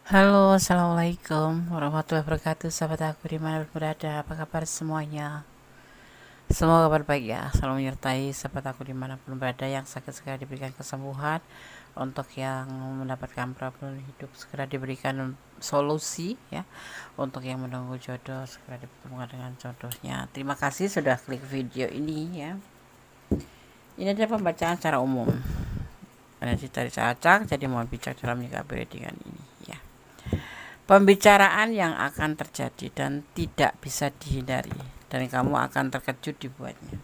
Halo, assalamualaikum warahmatullahi wabarakatuh. Sahabat aku dimanapun berada, apa kabar semuanya? Semoga kabar baik ya, selalu menyertai sahabat aku dimanapun berada. Yang sakit segera diberikan kesembuhan, untuk yang mendapatkan problem hidup segera diberikan solusi ya, untuk yang menunggu jodoh segera dipertemukan dengan jodohnya. Terima kasih sudah klik video ini ya. Ini adalah pembacaan secara umum. Energi dari acak, jadi mohon bijak dalam menyikapi readingan ini ya. Pembicaraan yang akan terjadi dan tidak bisa dihindari, dan kamu akan terkejut dibuatnya.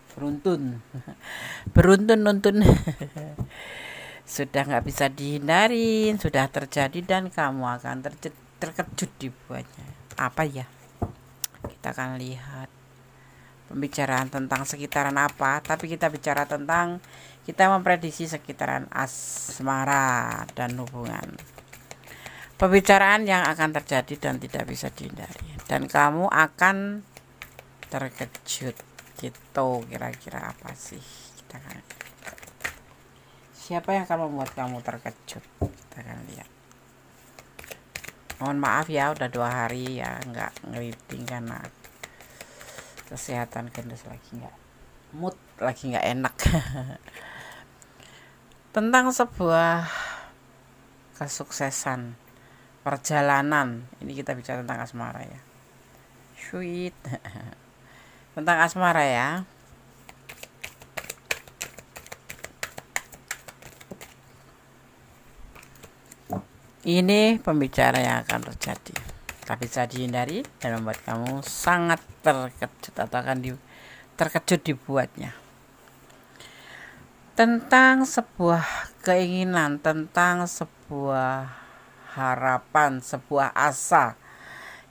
Beruntun, beruntun nuntun. Sudah nggak bisa dihindarin, sudah terjadi dan kamu akan terkejut dibuatnya. Apa ya? Kita akan lihat pembicaraan tentang sekitaran apa, tapi kita bicara tentang, kita memprediksi sekitaran asmara dan hubungan. Pembicaraan yang akan terjadi dan tidak bisa dihindari, dan kamu akan terkejut gitu. Kira-kira apa sih? Kita akan, siapa yang akan membuat kamu terkejut? Kita akan lihat. Mohon maaf ya, udah 2 hari ya nggak ngeriting karena kesehatan gendus lagi nggak mood, lagi nggak enak. Tentang sebuah kesuksesan perjalanan, ini kita bicara tentang asmara ya. Sweet. Tentang asmara ya. Ini pembicara yang akan terjadi, tak bisa dihindari dan membuat kamu sangat terkejut atau akan terkejut dibuatnya. Tentang sebuah keinginan, tentang sebuah harapan, sebuah asa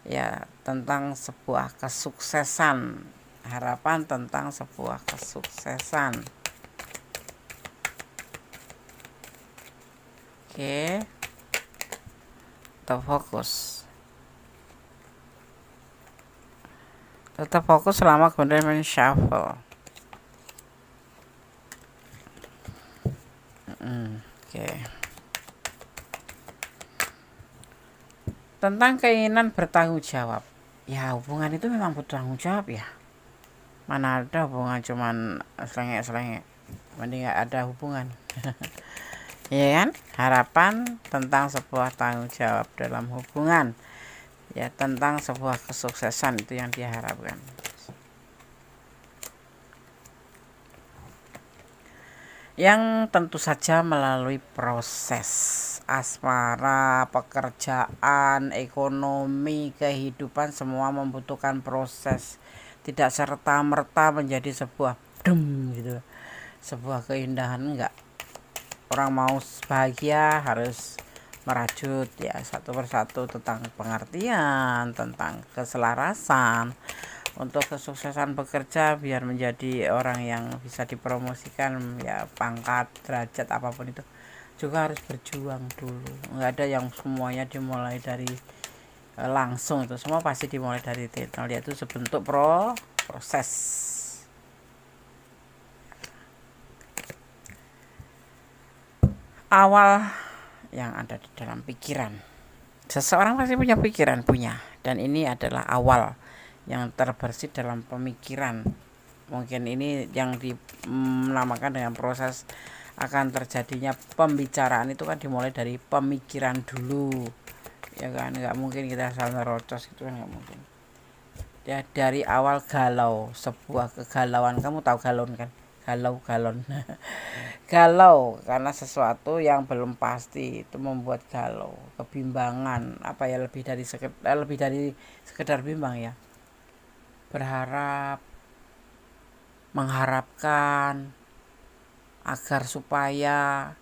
ya, tentang sebuah kesuksesan, harapan tentang sebuah kesuksesan. Oke, tetap fokus, tetap fokus selama kemudian men-shuffle. Oke. Tentang keinginan bertanggung jawab. Ya, hubungan itu memang butuh tanggung jawab ya. Mana ada hubungan cuman selengek-selengek. Mending gak ada hubungan. Ya kan? Harapan tentang sebuah tanggung jawab dalam hubungan. Ya, tentang sebuah kesuksesan itu yang diharapkan. Yang tentu saja melalui proses asmara, pekerjaan, ekonomi, kehidupan, semua membutuhkan proses. Tidak serta-merta menjadi sebuah gitu, sebuah keindahan, enggak. Orang mau bahagia harus merajut ya, satu persatu, tentang pengertian, tentang keselarasan. Untuk kesuksesan bekerja, biar menjadi orang yang bisa dipromosikan ya, pangkat, derajat, apapun itu juga harus berjuang dulu. Nggak ada yang semuanya dimulai dari langsung, itu semua pasti dimulai dari nol, yaitu sebentuk proses. Awal yang ada di dalam pikiran, seseorang pasti punya pikiran, punya, dan ini adalah awal yang terbersih dalam pemikiran. Mungkin ini yang dinamakan dengan proses akan terjadinya pembicaraan, itu kan dimulai dari pemikiran dulu ya kan. Nggak mungkin kita salah rocos, itu kan nggak mungkin ya. Dari awal galau, sebuah kegalauan, kamu tahu galon kan, galau, galon. Galau karena sesuatu yang belum pasti, itu membuat galau, kebimbangan, apa ya, lebih dari sekedar bimbang ya, berharap, mengharapkan agar supaya,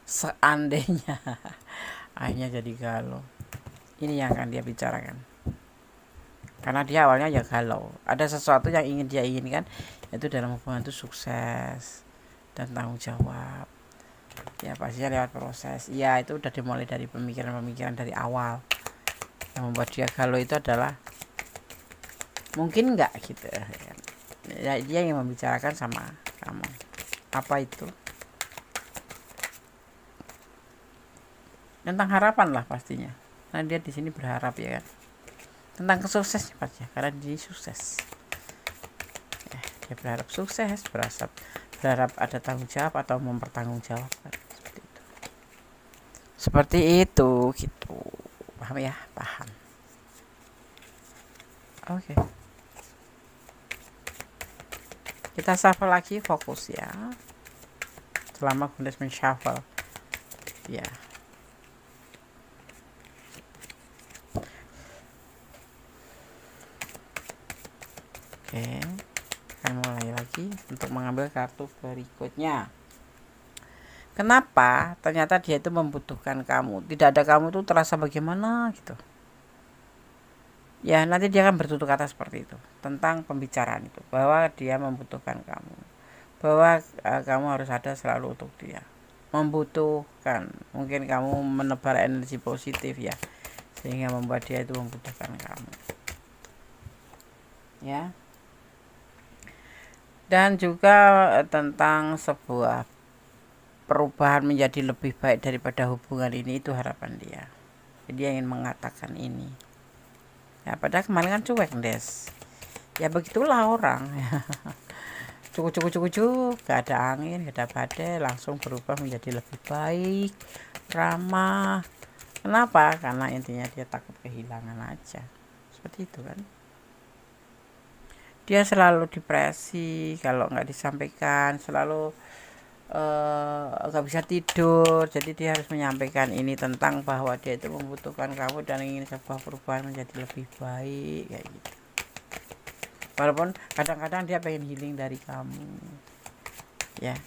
seandainya. Akhirnya jadi galau. Ini yang akan dia bicarakan, karena dia awalnya ya galau, ada sesuatu yang ingin dia inginkan, yaitu dalam hubungan itu sukses dan tanggung jawab ya, pastinya lewat proses ya. Itu udah dimulai dari pemikiran-pemikiran dari awal. Yang membuat dia galau itu adalah mungkin nggak gitu ya, dia yang membicarakan sama kamu. Apa itu? tentang harapan lah pastinya. Nah dia di sini berharap ya kan, tentang kesuksesan ya, karena dia sukses ya, dia berharap sukses, berharap ada tanggung jawab atau mempertanggungjawabkan, seperti itu gitu. Paham ya? Paham. Oke, kita shuffle lagi, fokus ya selama Bundes men-shuffle ya. Oke, akan mulai lagi untuk mengambil kartu berikutnya. Kenapa? Ternyata dia itu membutuhkan kamu. Tidak ada kamu tuh terasa bagaimana gitu. Ya nanti dia akan bertutur kata seperti itu tentang pembicaraan itu, bahwa dia membutuhkan kamu, bahwa kamu harus ada selalu untuk dia. Membutuhkan, mungkin kamu menebar energi positif ya, sehingga membuat dia itu membutuhkan kamu ya. Dan juga tentang sebuah perubahan menjadi lebih baik daripada hubungan ini, itu harapan dia. Jadi dia ingin mengatakan ini ya, padahal kemarin kan cuek Des ya, begitulah orang ya. Cukup gak ada angin, gak ada badai, langsung berubah menjadi lebih baik, ramah. Kenapa? Karena intinya dia takut kehilangan aja, seperti itu kan. Dia selalu depresi kalau nggak disampaikan, selalu nggak bisa tidur. Jadi dia harus menyampaikan ini tentang bahwa dia itu membutuhkan kamu dan ingin sebuah perubahan menjadi lebih baik kayak gitu. Walaupun kadang-kadang dia pengen healing dari kamu ya,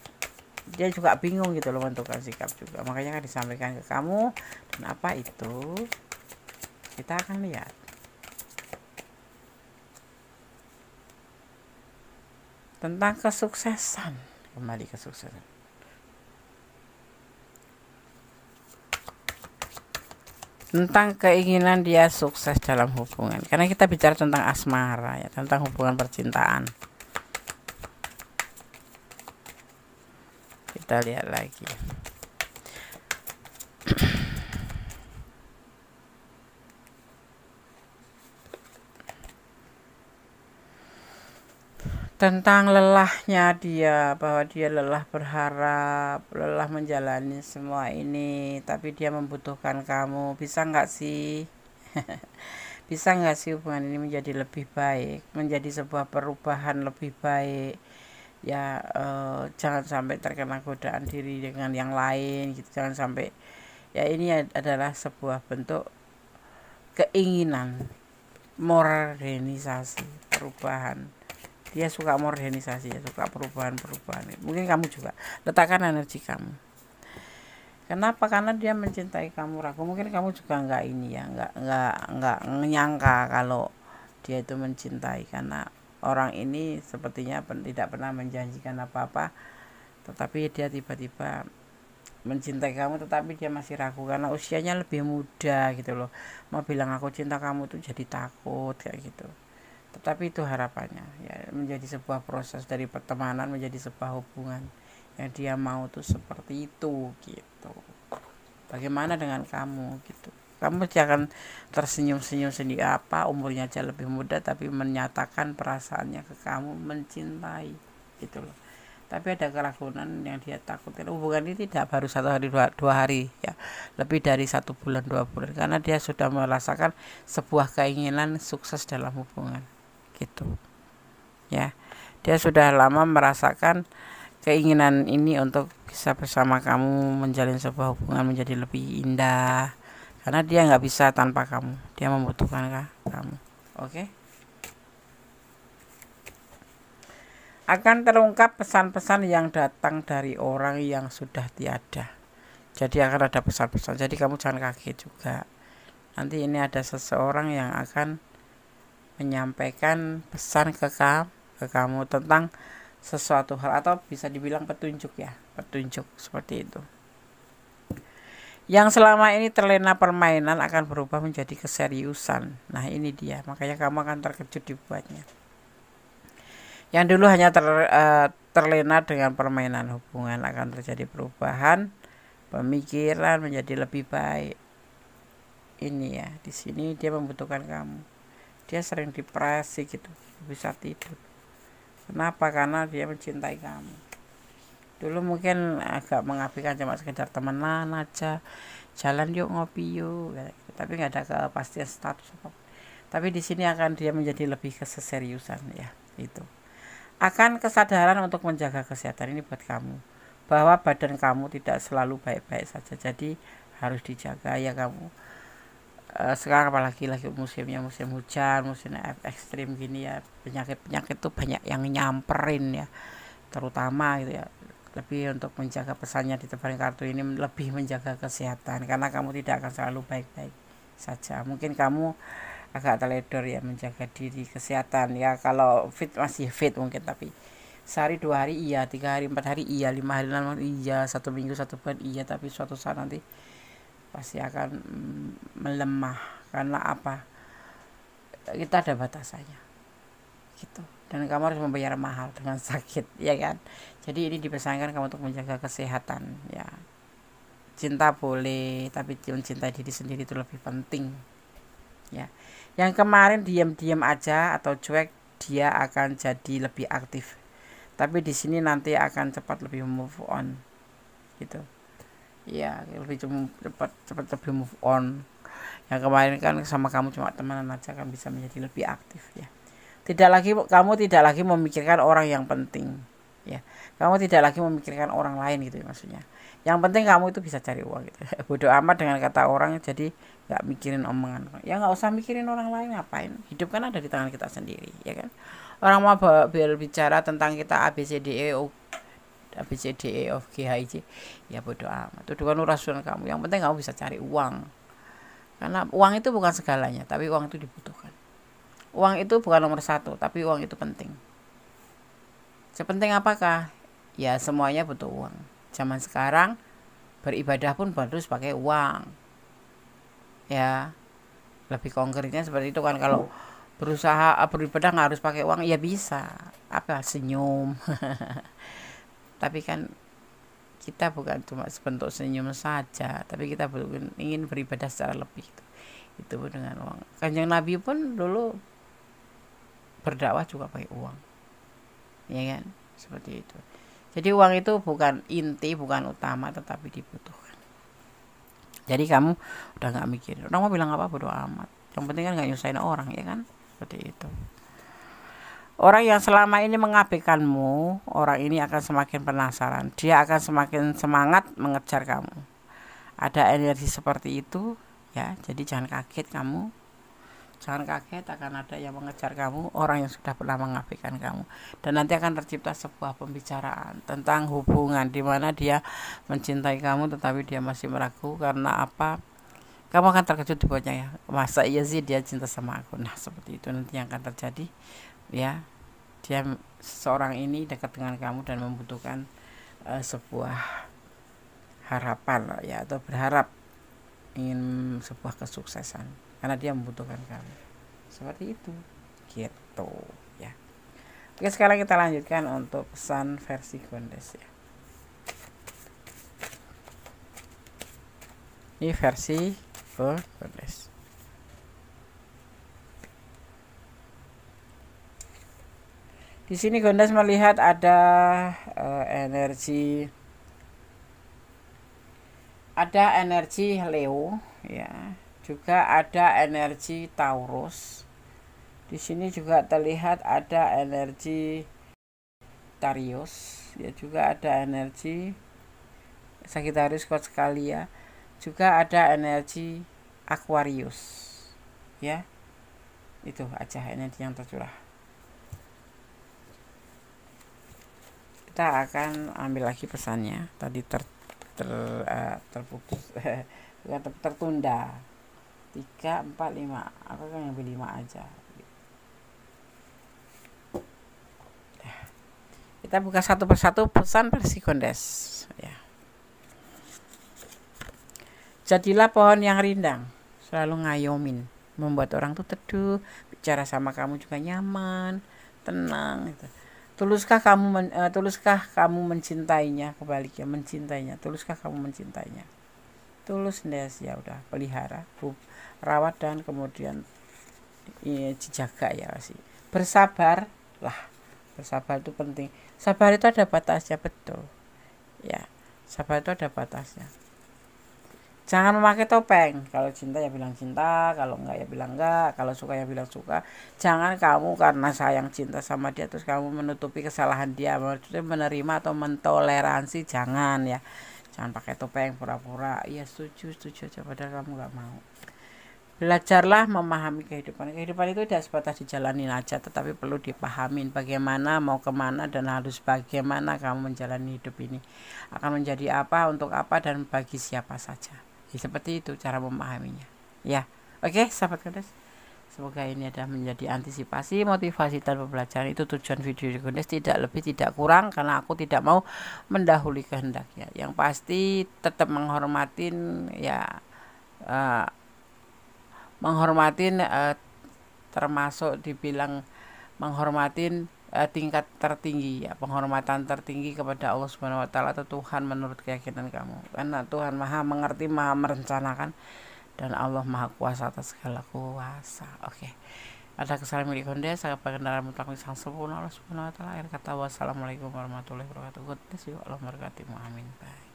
dia juga bingung gitu loh menentukan sikap juga, makanya kan disampaikan ke kamu. Dan apa itu kita akan lihat. Tentang kesuksesan, kembali kesuksesan. Tentang keinginan dia sukses dalam hubungan, karena kita bicara tentang asmara ya, tentang hubungan percintaan. Kita lihat lagi. Tentang lelahnya dia, bahwa dia lelah berharap, lelah menjalani semua ini, tapi dia membutuhkan kamu. Bisa nggak sih? Bisa nggak sih hubungan ini menjadi lebih baik, menjadi sebuah perubahan lebih baik ya. Jangan sampai terkena godaan diri dengan yang lain gitu, jangan sampai ya. Ini adalah sebuah bentuk keinginan modernisasi, perubahan. Dia suka modernisasi ya, suka perubahan-perubahan. Mungkin kamu juga letakkan energi kamu. Kenapa? Karena dia mencintai kamu, ragu. Mungkin kamu juga nggak ini ya, nggak menyangka kalau dia itu mencintai, karena orang ini sepertinya tidak pernah menjanjikan apa-apa, tetapi dia tiba-tiba mencintai kamu, tetapi dia masih ragu karena usianya lebih muda gitu loh. Mau bilang aku cinta kamu tuh jadi takut kayak gitu. Tetapi itu harapannya ya, menjadi sebuah proses dari pertemanan menjadi sebuah hubungan yang dia mau tuh seperti itu gitu. Bagaimana dengan kamu gitu? Kamu jangan tersenyum-senyum sendiri, apa umurnya aja lebih muda tapi menyatakan perasaannya ke kamu, mencintai gitu loh. Tapi ada keraguan yang dia takutkan. Hubungan ini tidak baru 1 hari 2 hari ya, lebih dari 1 bulan 2 bulan, karena dia sudah merasakan sebuah keinginan sukses dalam hubungan gitu ya. Dia sudah lama merasakan keinginan ini untuk bisa bersama kamu, menjalin sebuah hubungan menjadi lebih indah, karena dia nggak bisa tanpa kamu, dia membutuhkan kamu. Oke. Akan terungkap pesan-pesan yang datang dari orang yang sudah tiada. Jadi akan ada pesan-pesan, jadi kamu jangan kaget juga. Nanti ini ada seseorang yang akan menyampaikan pesan ke kamu tentang sesuatu hal, atau bisa dibilang petunjuk ya, petunjuk seperti itu. Yang selama ini terlena permainan akan berubah menjadi keseriusan. Nah ini dia, makanya kamu akan terkejut dibuatnya. Yang dulu hanya terlena dengan permainan hubungan akan terjadi perubahan pemikiran menjadi lebih baik. Ini ya, di sini dia membutuhkan kamu. Dia sering depresi gitu, bisa tidur. Kenapa? Karena dia mencintai kamu. Dulu mungkin agak mengabaikan, cuma sekedar temenan aja, jalan yuk, ngopi yuk, tapi nggak ada kepastian status apa. Tapi di sini akan dia menjadi lebih keseriusan ya, itu. Akan kesadaran untuk menjaga kesehatan ini buat kamu, bahwa badan kamu tidak selalu baik-baik saja, jadi harus dijaga ya kamu. Sekarang apalagi lagi musimnya musim hujan, musim ekstrim gini ya, penyakit tuh banyak yang nyamperin ya, terutama gitu ya. Lebih untuk menjaga pesannya di depan kartu ini, lebih menjaga kesehatan, karena kamu tidak akan selalu baik-baik saja. Mungkin kamu agak teledor ya menjaga diri kesehatan ya, kalau fit masih fit mungkin, tapi sehari 2 hari iya, 3 hari 4 hari iya, 5 hari 6 hari iya, 1 minggu 1 bulan iya, tapi suatu saat nanti pasti akan melemah. Karena apa? Kita ada batasannya gitu, dan kamu harus membayar mahal dengan sakit ya kan. Jadi ini dipesankan kamu untuk menjaga kesehatan ya. Cinta boleh, tapi mencintai diri sendiri itu lebih penting ya. Yang kemarin diam-diam aja atau cuek, dia akan jadi lebih aktif, tapi di sini nanti akan cepat lebih move on gitu ya, lebih cepat lebih move on. Yang kemarin kan sama kamu cuma temenan aja, kan bisa menjadi lebih aktif ya. Kamu tidak lagi memikirkan orang yang penting ya, kamu tidak lagi memikirkan orang lain gitu ya, maksudnya yang penting kamu itu bisa cari uang gitu. Bodoh amat dengan kata orang, jadi nggak mikirin omongan ya, nggak usah mikirin orang lain, ngapain, hidup kan ada di tangan kita sendiri ya kan. Orang mau berbicara tentang kita A B C D E of G H I J ya, bodoh amat, itu kan urusan kamu. Yang penting kamu bisa cari uang, karena uang itu bukan segalanya, tapi uang itu dibutuhkan. Uang itu bukan nomor 1, tapi uang itu penting. Sepenting apakah? Ya semuanya butuh uang. Zaman sekarang beribadah pun harus pakai uang ya, lebih konkretnya seperti itu kan. Kalau berusaha beribadah nggak harus pakai uang ya, bisa apa, senyum. Tapi kan kita bukan cuma sebentuk senyum saja, tapi kita ingin beribadah secara lebih, itu pun dengan uang. Kanjeng Nabi pun dulu berdakwah juga pakai uang ya kan, seperti itu. Jadi uang itu bukan inti, bukan utama, tetapi dibutuhkan. Jadi kamu udah nggak mikir orang mau bilang apa, bodo amat, yang penting kan nggak nyusahin orang ya kan, seperti itu. Orang yang selama ini mengabaikanmu, orang ini akan semakin penasaran, dia akan semakin semangat mengejar kamu. Ada energi seperti itu ya, jadi jangan kaget kamu. Jangan kaget akan ada yang mengejar kamu, orang yang sudah pernah mengabaikan kamu. Dan nanti akan tercipta sebuah pembicaraan tentang hubungan di mana dia mencintai kamu tetapi dia masih meragu. Karena apa? Kamu akan terkejut dibuatnya ya, masa iya sih dia cinta sama aku. Nah seperti itu nanti yang akan terjadi ya. Dia seorang ini dekat dengan kamu dan membutuhkan sebuah harapan ya, atau berharap ingin sebuah kesuksesan, karena dia membutuhkan kamu. Seperti itu gitu ya. Oke, sekarang kita lanjutkan untuk pesan versi Gondes ya. Ini versi Gondes. Di sini Gondes melihat ada energi Leo ya, juga ada energi Taurus. Di sini juga terlihat ada energi Sagittarius ya, juga ada energi Sagittarius Coscalia, juga ada energi Aquarius ya. Itu aja energi yang tercurah. Kita akan ambil lagi pesannya, tadi terputus tertunda 3, 4, 5. Aku kan ngambil 5 aja. Kita buka satu persatu pesan versi Gondes ya. Jadilah pohon yang rindang, selalu ngayomin, membuat orang tuh teduh, bicara sama kamu juga nyaman, tenang gitu. Tuluskah kamu mencintainya? Kebaliknya, mencintainya. Tuluskah kamu mencintainya? Tulus, Ndes, ya udah, pelihara, rawat, dan kemudian dijaga ya sih. Bersabar lah, bersabar itu penting. Sabar itu ada batasnya, betul ya, sabar itu ada batasnya. Jangan memakai topeng. Kalau cinta ya bilang cinta, kalau enggak ya bilang enggak, kalau suka ya bilang suka. Jangan kamu karena sayang cinta sama dia terus kamu menutupi kesalahan dia, maksudnya menerima atau mentoleransi, jangan ya. Jangan pakai topeng pura-pura iya setuju aja padahal kamu nggak mau. Belajarlah memahami kehidupan. Kehidupan itu tidak sebatas dijalanin aja, tetapi perlu dipahamin bagaimana, mau kemana, dan harus bagaimana kamu menjalani hidup ini. Akan menjadi apa, untuk apa, dan bagi siapa saja. Ya, seperti itu cara memahaminya. Ya, oke, sahabat Gondes. Semoga ini ada menjadi antisipasi, motivasi, dan pembelajaran. Itu tujuan video Gondes, tidak lebih tidak kurang, karena aku tidak mau mendahului kehendaknya. Yang pasti tetap menghormatin ya, termasuk dibilang menghormatin tingkat tertinggi ya, penghormatan tertinggi kepada Allah Subhanahu wa taala atau Tuhan menurut keyakinan kamu. Karena Tuhan Maha mengerti, Maha merencanakan, dan Allah Maha kuasa atas segala kuasa. Oke. Ada kesalahan milik Gondes, saya pengendaraan mutlak sang sempurna Allah Subhanahu wa taala. Akhir kata wassalamualaikum warahmatullahi wabarakatuh. Gondes, Allah memberkati. Amin. Bye.